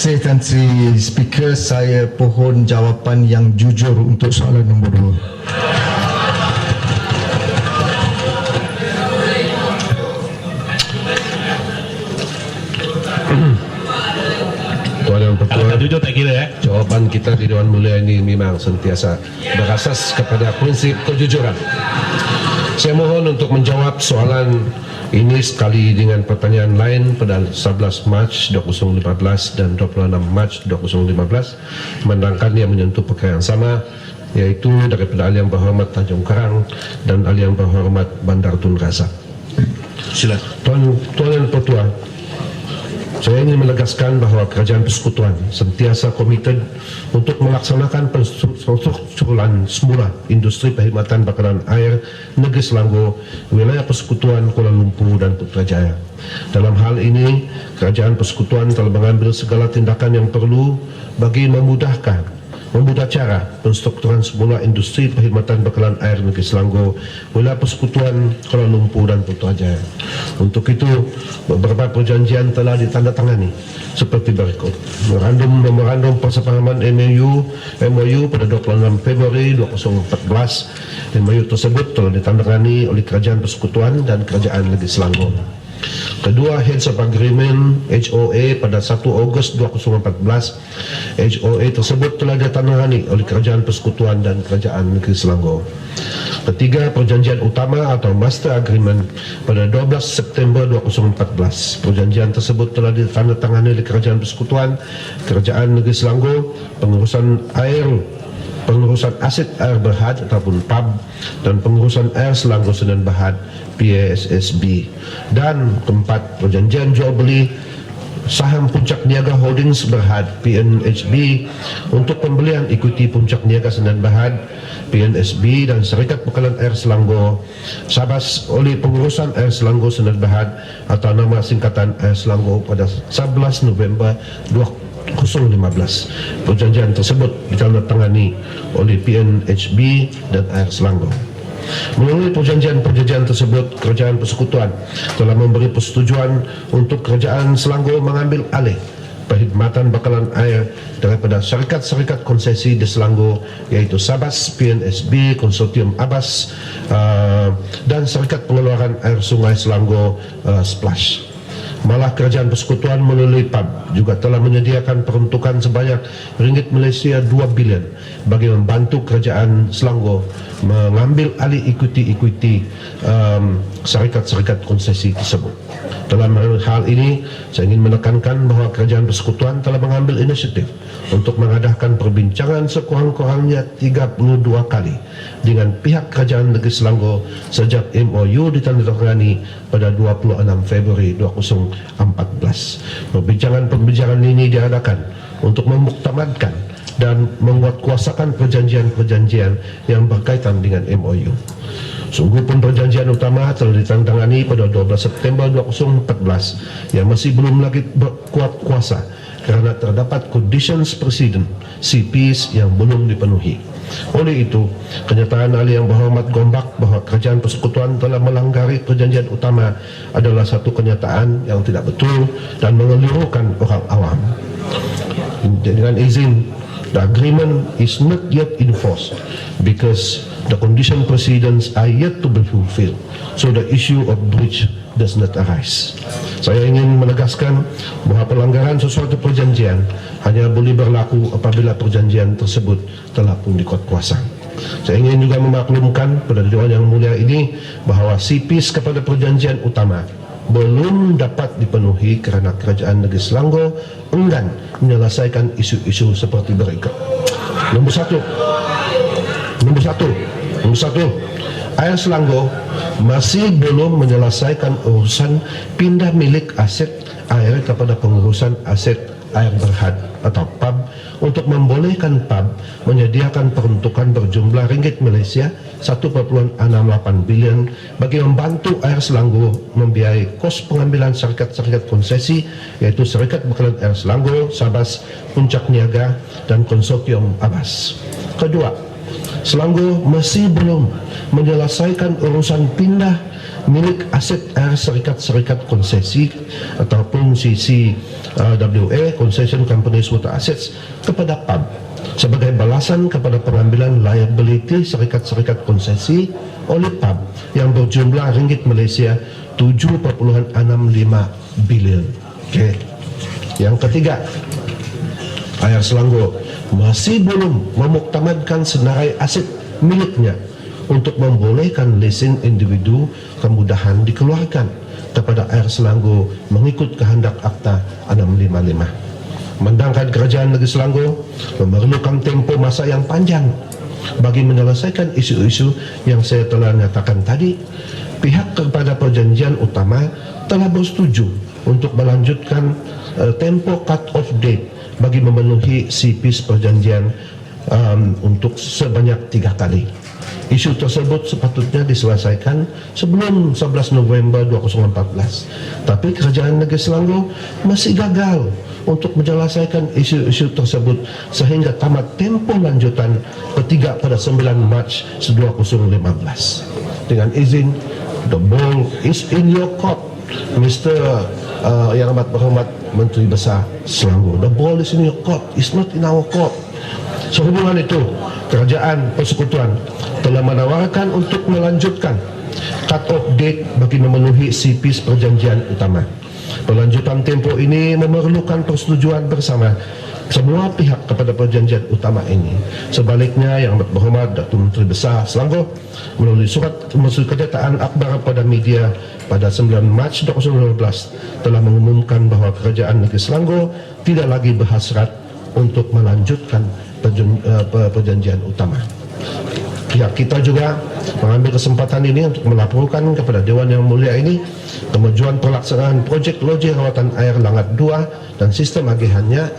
Excellency Speaker, saya pohon jawapan yang jujur untuk soalan nombor 2. Tuan Yang Pertua, Jujur tak kira ya. jawapan kita di Dewan Mulia ini memang sentiasa berasas kepada prinsip kejujuran. Saya mohon untuk menjawab soalan ini sekali dengan pertanyaan lain pada 11 Mac 2015 dan 26 Mac 2015, menangkan yang menyentuh perkara yang sama, yaitu daripada Ahli Yang Berhormat Tanjung Karang dan Ahli Yang Berhormat Bandar Tun Razak. Silakan. Tuan Yang Pertua, saya ingin menegaskan bahawa Kerajaan Persekutuan sentiasa komited untuk melaksanakan penstrukturan semula industri perkhidmatan bakaran air Negeri Selangor, wilayah Persekutuan Kuala Lumpur dan Putrajaya. Dalam hal ini, Kerajaan Persekutuan telah mengambil segala tindakan yang perlu bagi memudah cara penstrukturan semula industri perkhidmatan bekalan air Negeri Selangor, wilayah Persekutuan Kuala Lumpur dan Putrajaya. Untuk itu, beberapa perjanjian telah ditandatangani seperti berikut. Memorandum persepahaman MOU pada 26 Februari 2014. MOU tersebut telah ditandatangani oleh Kerajaan Persekutuan dan Kerajaan Negeri Selangor. Kedua, Heads of Agreement HOA pada 1 Ogos 2014. HOA tersebut telah ditandatangani oleh Kerajaan Persekutuan dan Kerajaan Negeri Selangor. Ketiga, Perjanjian Utama atau Master Agreement pada 12 September 2014. Perjanjian tersebut telah ditandatangani oleh Kerajaan Persekutuan, Kerajaan Negeri Selangor, pengurusan aset air berhad ataupun PAB dan pengurusan air Selangor Senan Berhad PASSB. Dan keempat, perjanjian jual beli saham Puncak Niaga Holdings Berhad PNHB untuk pembelian ikuti Puncak Niaga Senan Berhad PNSB dan Serikat Bekalan Air Selangor Sabas oleh pengurusan air Selangor Senan Berhad atau nama singkatan Air Selangor pada 11 November 2015. Perjanjian tersebut ditandatangani oleh PNHB dan Air Selangor. Melalui perjanjian tersebut, Kerajaan Persekutuan telah memberi persetujuan untuk Kerajaan Selangor mengambil alih perkhidmatan bakalan air daripada syarikat-syarikat konsesi di Selangor, iaitu Sabas, PNSB, Konsortium Abbas dan Syarikat Pengeluaran Air Sungai Selangor Splash. Malah Kerajaan Persekutuan melalui PAB juga telah menyediakan peruntukan sebanyak ringgit Malaysia 2 bilion bagi membantu Kerajaan Selangor mengambil alih ikuti syarikat-syarikat konsesi tersebut. Dalam hal ini, saya ingin menekankan bahawa Kerajaan Persekutuan telah mengambil inisiatif untuk mengadakan perbincangan sekurang-kurangnya 32 kali dengan pihak Kerajaan Negeri Selangor sejak MOU ditandatangani pada 26 Februari 2014. Perbincangan ini diadakan untuk memuktamadkan dan menguatkuasakan perjanjian-perjanjian yang berkaitan dengan MOU. Sungguh pun perjanjian utama telah ditandatangani pada 12 September 2014 yang masih belum lagi berkuat kuasa kerana terdapat conditions precedent CPs yang belum dipenuhi. Oleh itu, kenyataan Ahli Yang Berhormat Gombak bahawa Kerajaan Persekutuan telah melanggari perjanjian utama adalah satu kenyataan yang tidak betul dan mengelirukan orang awam. Dengan izin, the agreement is not yet enforced because the condition precedents are yet to be fulfilled, so the issue of breach does not arise. Saya ingin menegaskan bahawa pelanggaran sesuatu perjanjian hanya boleh berlaku apabila perjanjian tersebut telah pun dikuatkuasa. Saya ingin juga memaklumkan pada Dewan Yang Mulia ini bahawa CPs kepada perjanjian utama belum dapat dipenuhi kerana Kerajaan Negeri Selangor enggan menyelesaikan isu-isu seperti berikut. Nombor satu, Air Selangor masih belum menyelesaikan urusan pindah milik aset air kepada pengurusan aset air berhad atau PAB untuk membolehkan PAB menyediakan peruntukan berjumlah ringgit Malaysia 1.68 bilion bagi membantu Air Selangor membiayai kos pengambilan syarikat-syarikat konsesi, iaitu Syarikat Bekalan Air Selangor, Sabas, Puncak Niaga dan Konsortium Abbas. Kedua, Selangor masih belum menyelesaikan urusan pindah milik aset air syarikat-syarikat konsesi ataupun CCWA Concession Companies Water Assets kepada PAB sebagai balasan kepada pengambilan liability syarikat-syarikat konsesi oleh PAB yang berjumlah ringgit Malaysia 7.65 bilion. Okey. Yang ketiga, Air Selangor masih belum memuktamadkan senarai aset miliknya untuk membolehkan lesen individu kemudahan dikeluarkan kepada Air Selangor mengikut kehendak Akta 655. Mendangkan Kerajaan Negeri Selangor memerlukan tempoh masa yang panjang bagi menyelesaikan isu-isu yang saya telah nyatakan tadi, pihak kepada perjanjian utama telah bersetuju untuk melanjutkan tempoh cut-off date bagi memenuhi CPs perjanjian untuk sebanyak 3 kali. Isu tersebut sepatutnya diselesaikan sebelum 11 November 2014. Tapi Kerajaan Negeri Selangor masih gagal untuk menyelesaikan isu-isu tersebut sehingga tamat tempoh lanjutan ketiga pada 9 Mac 2015. Dengan izin, the ball is in your court, Mr. Yang Amat Berhormat Menteri Besar Selangor. The ball is in your court, it's not in our court. Sehubungan itu, Kerajaan Persekutuan telah menawarkan untuk melanjutkan cut-off date bagi memenuhi CPs perjanjian utama. Pelanjutan tempoh ini memerlukan persetujuan bersama semua pihak kepada perjanjian utama ini. Sebaliknya, Yang Amat Berhormat Datuk Menteri Besar Selangor melalui surat kenyataan akhbar pada media pada 9 Mac 2015 telah mengumumkan bahawa Kerajaan Negeri Selangor tidak lagi berhasrat untuk melanjutkan perjanjian utama. Pihak kita juga mengambil kesempatan ini untuk melaporkan kepada Dewan Yang Mulia ini kemajuan pelaksanaan projek loji rawatan air Langat 2 dan sistem agihannya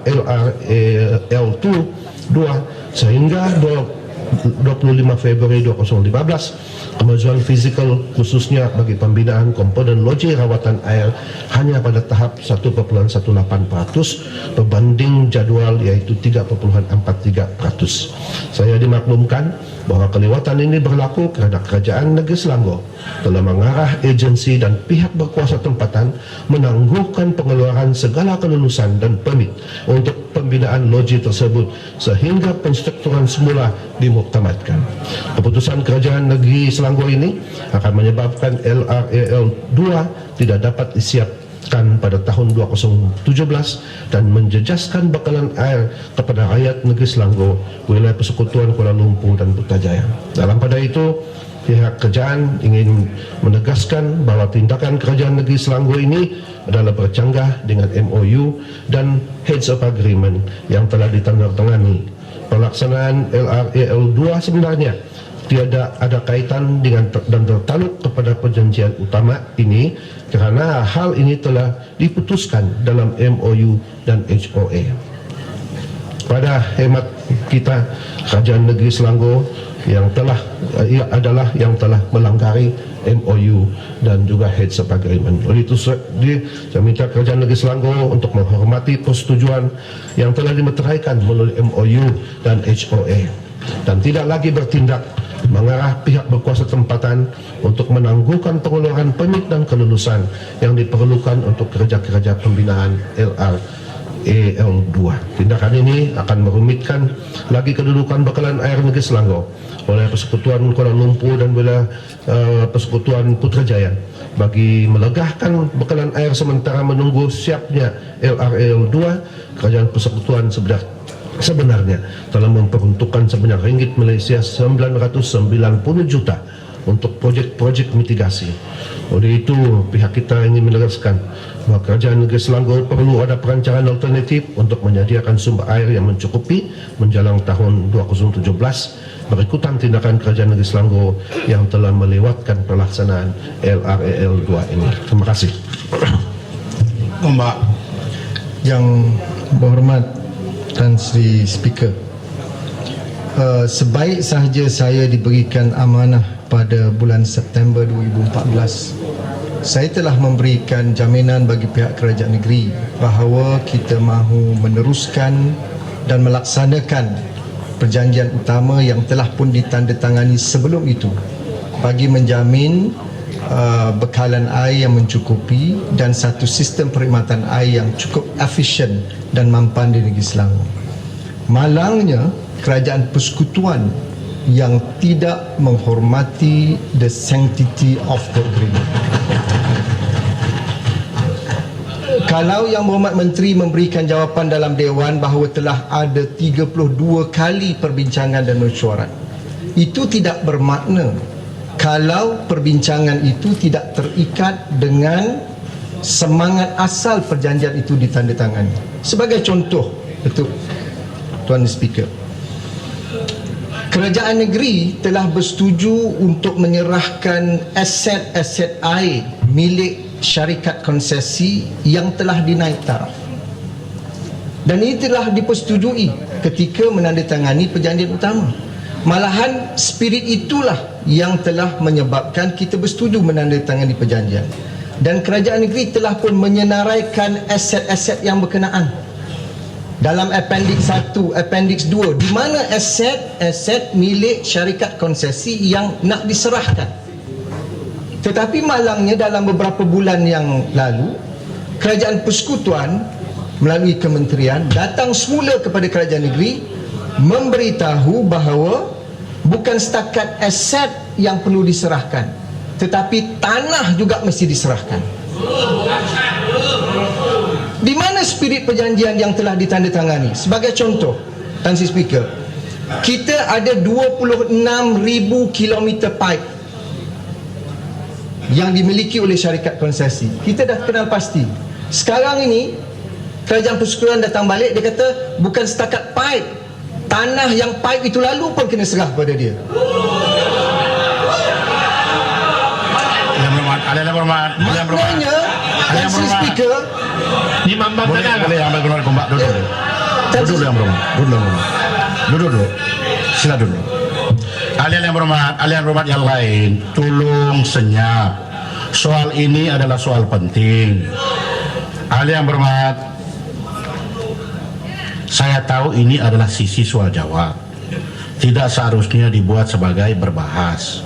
LRAL2 sehingga 25 Februari 2015. Kemajuan fizikal khususnya bagi pembinaan komponen loji rawatan air hanya pada tahap 1.18% berbanding jadual iaitu 3.43%. Saya dimaklumkan bahawa kelewatan ini berlaku kerana Kerajaan Negeri Selangor telah mengarah agensi dan pihak berkuasa tempatan menangguhkan pengeluaran segala kelulusan dan permit untuk pembinaan loji tersebut sehingga penstrukturan semula dimuktamadkan. Keputusan Kerajaan Negeri Selangor ini akan menyebabkan LRAL2 tidak dapat disiapkan pada tahun 2017 dan menjejaskan bekalan air kepada rakyat Negeri Selangor, wilayah Persekutuan Kuala Lumpur dan Putrajaya. Dalam pada itu, pihak kerajaan ingin menegaskan bahawa tindakan Kerajaan Negeri Selangor ini adalah bercanggah dengan MOU dan Heads of Agreement yang telah ditandatangani. Pelaksanaan LRAL2 sebenarnya tiada ada kaitan dengan dan tertaluk kepada perjanjian utama ini kerana hal ini telah diputuskan dalam MOU dan HOA. Pada hemat kita, Kerajaan Negeri Selangor yang telah adalah yang telah melanggar MOU dan juga Heads of Agreement. Oleh itu saya minta Kerajaan Negeri Selangor untuk menghormati persetujuan yang telah dimeteraikan melalui MOU dan HOA dan tidak lagi bertindak mengarah pihak berkuasa tempatan untuk menangguhkan pengeluaran permit dan kelulusan yang diperlukan untuk kerja-kerja pembinaan LRAL2. Tindakan ini akan merumitkan lagi kedudukan bekalan air Negeri Selangor oleh Persekutuan Kuala Lumpur dan wilayah Persekutuan Putrajaya bagi melegahkan bekalan air sementara menunggu siapnya LRAL2. Kerajaan Persekutuan sebenarnya telah memperuntukkan sebanyak ringgit Malaysia 990 juta untuk projek-projek mitigasi. Oleh itu, pihak kita ingin menegaskan bahawa Kerajaan Negeri Selangor perlu ada perancangan alternatif untuk menyediakan sumber air yang mencukupi menjelang tahun 2017 berikutan tindakan Kerajaan Negeri Selangor yang telah melewatkan pelaksanaan LRAL2 ini. Terima kasih. Mbak. Yang Berhormat Tan Sri Speaker, sebaik sahaja saya diberikan amanah pada bulan September 2014, saya telah memberikan jaminan bagi pihak kerajaan negeri bahawa kita mahu meneruskan dan melaksanakan perjanjian utama yang telah pun ditandatangani sebelum itu bagi menjamin bekalan air yang mencukupi dan satu sistem perkhidmatan air yang cukup efisien dan mampan di negeri Selangor. Malangnya kerajaan persekutuan yang tidak menghormati the sanctity of the agreement. Kalau Yang Berhormat Menteri memberikan jawapan dalam Dewan bahawa telah ada 32 kali perbincangan dan mesyuarat, itu tidak bermakna kalau perbincangan itu tidak terikat dengan semangat asal perjanjian itu ditandatangani. Sebagai contoh, betul Tuan Speaker, kerajaan negeri telah bersetuju untuk menyerahkan aset-aset air milik syarikat konsesi yang telah dinaik taraf, dan ini telah dipersetujui ketika menandatangani perjanjian utama. Malahan spirit itulah yang telah menyebabkan kita bersetuju menandatangani perjanjian, dan kerajaan negeri telah pun menyenaraikan aset-aset yang berkenaan dalam Appendix 1, Appendix 2, di mana aset-aset milik syarikat konsesi yang nak diserahkan. Tetapi malangnya dalam beberapa bulan yang lalu, kerajaan persekutuan melalui kementerian datang semula kepada kerajaan negeri memberitahu bahawa bukan setakat aset yang perlu diserahkan, tetapi tanah juga mesti diserahkan. Di mana spirit perjanjian yang telah ditandatangani? Sebagai contoh, Tan Sri Speaker, kita ada 26,000 kilometer pipe yang dimiliki oleh syarikat konsesi. Kita dah kenal pasti. Sekarang ini kerajaan persekutuan datang balik, dia kata bukan setakat pipe, tanah yang pipe itu lalu pun kena serah pada dia. Yang Berhormat, Maknanya, Tan Sri Speaker, Ni Mambang boleh Tanah. Yang Berhormat Gombak duduk. Duduk Yang Berhormat. Duduk. Sila duduk. Ahli-ahli yang berhormat yang lain, tolong senyap. Soal ini adalah soal penting. Ahli yang berhormat, saya tahu ini adalah sisi soal jawab. Tidak seharusnya dibuat sebagai berbahas.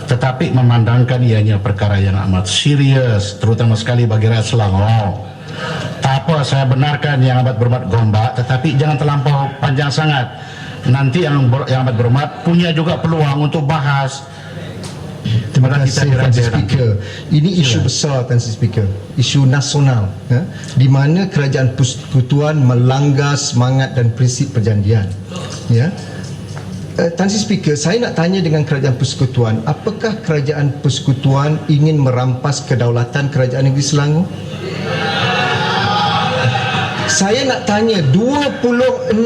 Tetapi memandangkan ianya perkara yang amat serius, terutama sekali bagi rakyat Selangor. Tak apa, saya benarkan Yang Amat Berhormat Gombak, tetapi jangan terlampau panjang sangat. Nanti yang amat berhormat punya juga peluang untuk bahas. terima kasih Tan Sri Speaker. Ini isu besar Tan Sri Speaker, isu nasional, di mana kerajaan persekutuan melanggar semangat dan prinsip perjanjian. Tan Sri Speaker, saya nak tanya dengan kerajaan persekutuan, apakah kerajaan persekutuan ingin merampas kedaulatan kerajaan negeri Selangor? Saya nak tanya, 26,000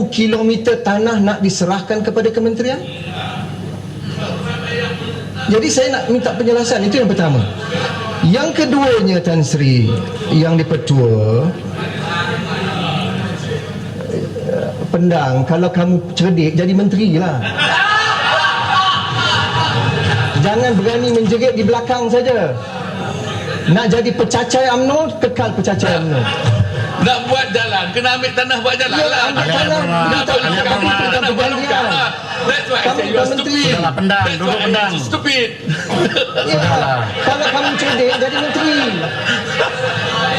kilometer tanah nak diserahkan kepada kementerian? Jadi saya nak minta penjelasan, itu yang pertama. Yang keduanya, Tan Sri, yang dipertua, Pendang, kalau kamu cerdik, jadi menteri lah. Jangan berani menjerit di belakang saja. Nak jadi pecacai UMNO, kekal pecacai UMNO. Nak buat jalan, kena ambil tanah buat jalan Ya, lah. ambil tanah, Nak buat jalan, tanah buat longkang lah. That's why I say you are stupid. Sudahlah, Pendang, That's duduk why Pendang. you stupid. Ya, kalau kamu cerdik, jadi menteri.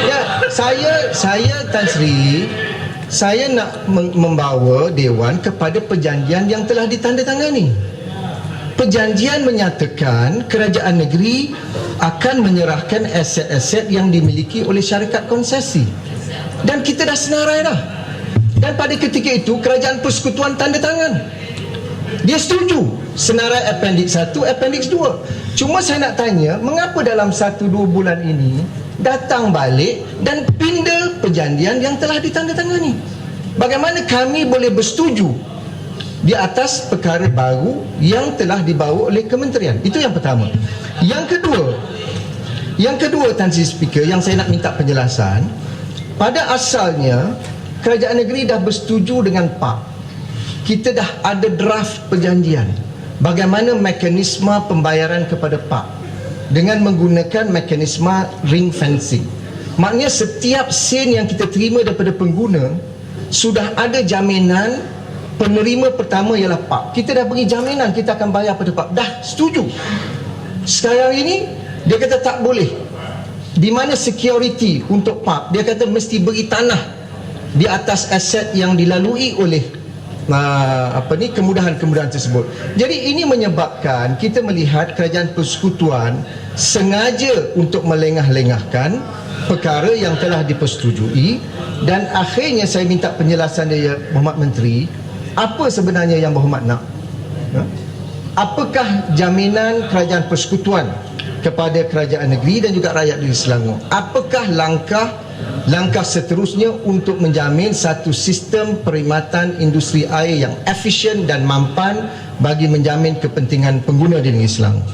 Ya, saya Tan Sri, saya nak membawa Dewan kepada perjanjian yang telah ditandatangani. Perjanjian menyatakan kerajaan negeri akan menyerahkan aset-aset yang dimiliki oleh syarikat konsesi. Dan kita dah senarai dah. Dan pada ketika itu kerajaan persekutuan tanda tangan. Dia setuju senarai Appendix 1, Appendix 2. Cuma saya nak tanya, mengapa dalam 1-2 bulan ini datang balik dan pindah perjanjian yang telah ditandatangani? Bagaimana kami boleh bersetuju di atas perkara baru yang telah dibawa oleh kementerian? Itu yang pertama. Yang kedua Tan Sri Speaker, yang saya nak minta penjelasan, pada asalnya kerajaan negeri dah bersetuju dengan PAK. Kita dah ada draft perjanjian bagaimana mekanisme pembayaran kepada PAK dengan menggunakan mekanisme ring fencing. Maknanya setiap sen yang kita terima daripada pengguna sudah ada jaminan. Penerima pertama ialah PAK. Kita dah beri jaminan kita akan bayar pada PAK. Dah setuju. Sekarang ini dia kata tak boleh. Di mana security untuk PAP, dia kata mesti beri tanah di atas aset yang dilalui oleh kemudahan-kemudahan tersebut. Jadi ini menyebabkan kita melihat kerajaan persekutuan sengaja untuk melengah-lengahkan perkara yang telah dipersetujui, dan akhirnya saya minta penjelasan dia, Berhormat Menteri, apa sebenarnya yang Berhormat nak? Apakah jaminan kerajaan persekutuan kepada kerajaan negeri dan juga rakyat di Selangor? Apakah langkah seterusnya untuk menjamin satu sistem perkhidmatan industri air yang efisien dan mampan bagi menjamin kepentingan pengguna di negeri Selangor?